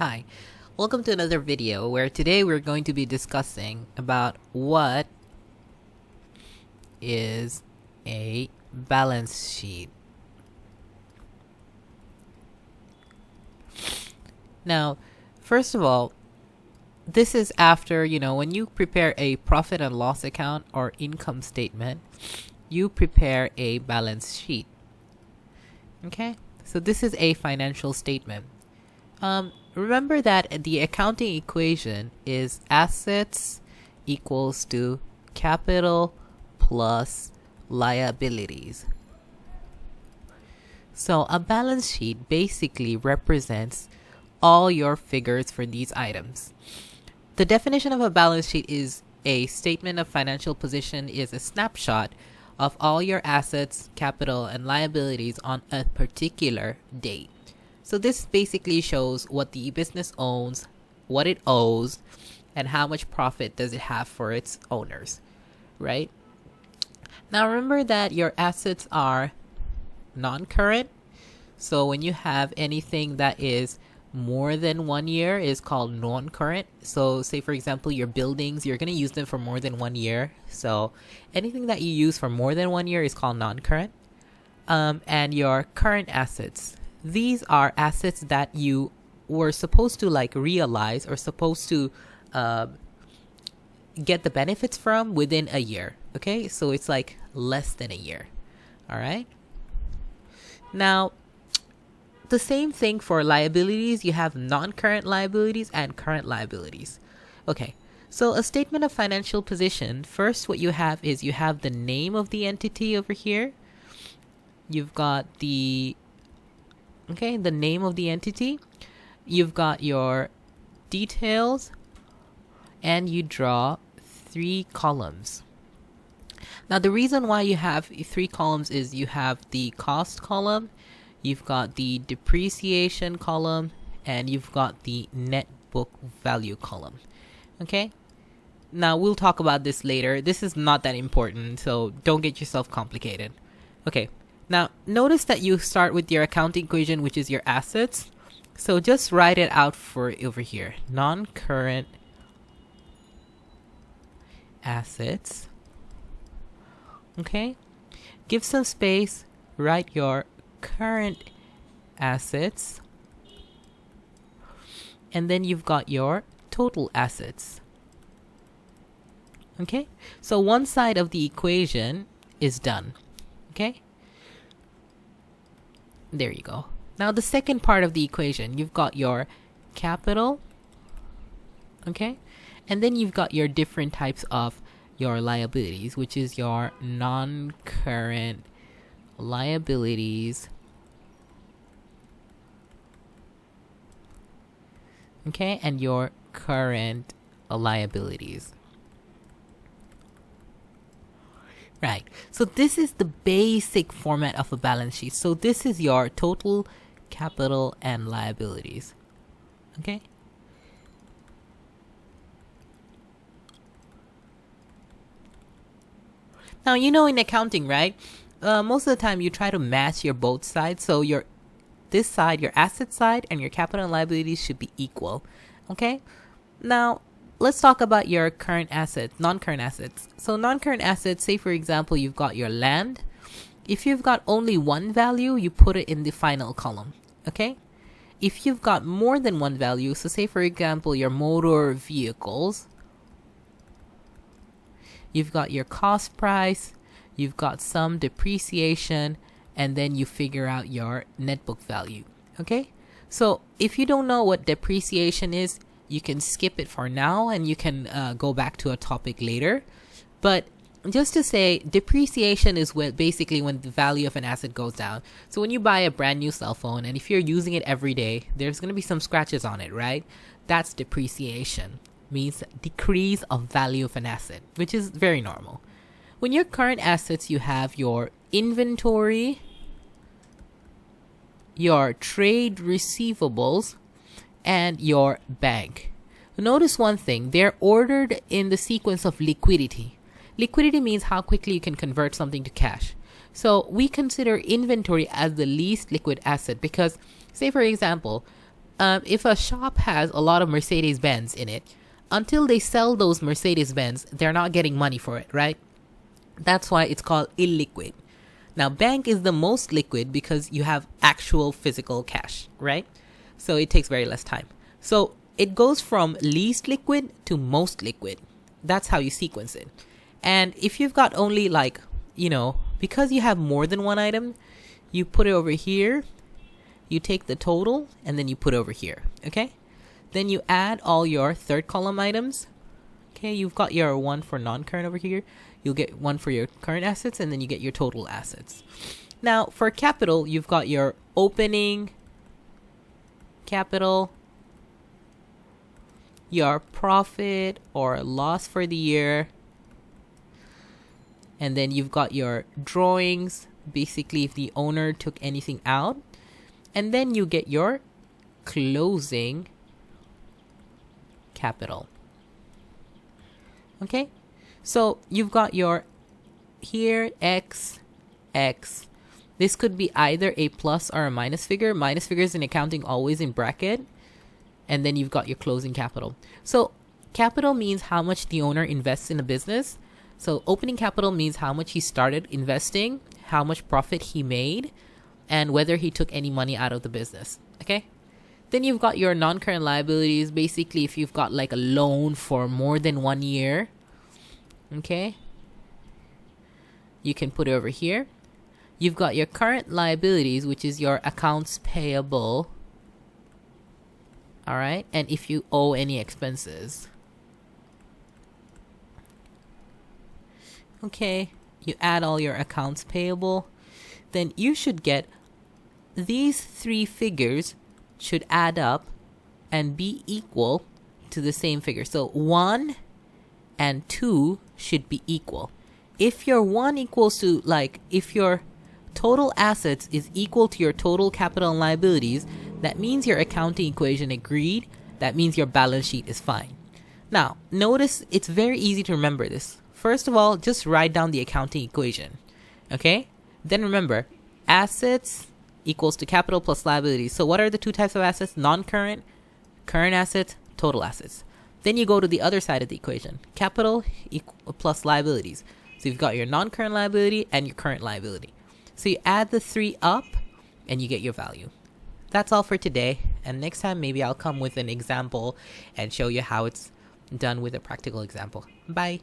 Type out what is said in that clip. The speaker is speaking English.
Hi, welcome to another video where today we're going to be discussing about what is a balance sheet. Now, first of all, this is after, when you prepare a profit and loss account or income statement, you prepare a balance sheet. Okay, so this is a financial statement. Remember that the accounting equation is assets equals to capital plus liabilities. So a balance sheet basically represents all your figures for these items. The definition of a balance sheet is a statement of financial position is a snapshot of all your assets, capital, and liabilities on a particular date. So this basically shows what the business owns, what it owes, and how much profit does it have for its owners, right? Now remember that your assets are non-current. So when you have anything that is more than 1 year is called non-current. So say for example, your buildings, you're going to use them for more than 1 year. So anything that you use for more than 1 year is called non-current. And your current assets. These are assets that you were supposed to realize or supposed to get the benefits from within a year. Okay, so it's like less than a year. All right. Now, the same thing for liabilities. You have non-current liabilities and current liabilities. Okay, so a statement of financial position. First, what you have is you have the name of the entity over here. You've got the name of the entity. You've got your details, and you draw 3 columns. Now, the reason why you have 3 columns is you have the cost column, you've got the depreciation column, and you've got the net book value column. Okay? Now, we'll talk about this later. This is not that important, so don't get yourself complicated. Okay. Now, notice that you start with your accounting equation, which is your assets. So just write it out for over here. Non-current assets. Okay. Give some space. Write your current assets. And then you've got your total assets. Okay. So one side of the equation is done. Okay. There you go. Now the second part of the equation, you've got your capital, okay? And then you've got your different types of your liabilities, which is your non-current liabilities, okay? And your current liabilities. Right, so this is the basic format of a balance sheet. So this is your total capital and liabilities. Okay. Now, in accounting, right? Most of the time you try to match your both sides. So this side, your asset side, and your capital and liabilities should be equal. Okay. Now, let's talk about your current assets, non-current assets. So non-current assets, say for example, you've got your land. If you've got only one value, you put it in the final column, okay? If you've got more than one value, so say for example, your motor vehicles, you've got your cost price, you've got some depreciation, and then you figure out your net book value, okay? So if you don't know what depreciation is, you can skip it for now and you can go back to a topic later. But just to say, depreciation is basically when the value of an asset goes down. So when you buy a brand new cell phone and if you're using it every day, there's going to be some scratches on it, right? That's depreciation. Means decrease of value of an asset, which is very normal. When your current assets, you have your inventory, your trade receivables, and your bank. Notice one thing, they're ordered in the sequence of liquidity. Liquidity means how quickly you can convert something to cash. So we consider inventory as the least liquid asset because, say for example, if a shop has a lot of Mercedes-Benz in it, until they sell those Mercedes-Benz, they're not getting money for it, right? That's why it's called illiquid. Now, bank is the most liquid because you have actual physical cash, right? So it takes very less time. So it goes from least liquid to most liquid. That's how you sequence it. And if you've got only like, because you have more than one item, you put it over here, you take the total, and then you put it over here, okay? Then you add all your third column items. Okay, you've got your one for non-current over here. You'll get one for your current assets, and then you get your total assets. Now, for capital, you've got your opening capital, your profit or loss for the year, and then you've got your drawings, basically if the owner took anything out, and then you get your closing capital. Okay, so you've got your here x. This could be either a plus or a minus figure. Minus figures in accounting always in bracket. And then you've got your closing capital. So capital means how much the owner invests in a business. So opening capital means how much he started investing, how much profit he made, and whether he took any money out of the business. Okay. Then you've got your non-current liabilities. Basically, if you've got like a loan for more than 1 year, okay, you can put it over here. You've got your current liabilities, which is your accounts payable. All right. And if you owe any expenses. Okay. You add all your accounts payable. Then you should get these three figures should add up and be equal to the same figure. So 1 and 2 should be equal. If your 1 equals to, like, if your total assets is equal to your total capital and liabilities, that means your accounting equation agreed. That means your balance sheet is fine. Now, notice it's very easy to remember this. First of all, just write down the accounting equation. Okay? Then remember, assets equals to capital plus liabilities. So what are the two types of assets? Non-current, current assets, total assets. Then you go to the other side of the equation. Capital plus liabilities. So you've got your non-current liability and your current liability. So you add the three up and you get your value. That's all for today. And next time, maybe I'll come with an example and show you how it's done with a practical example. Bye.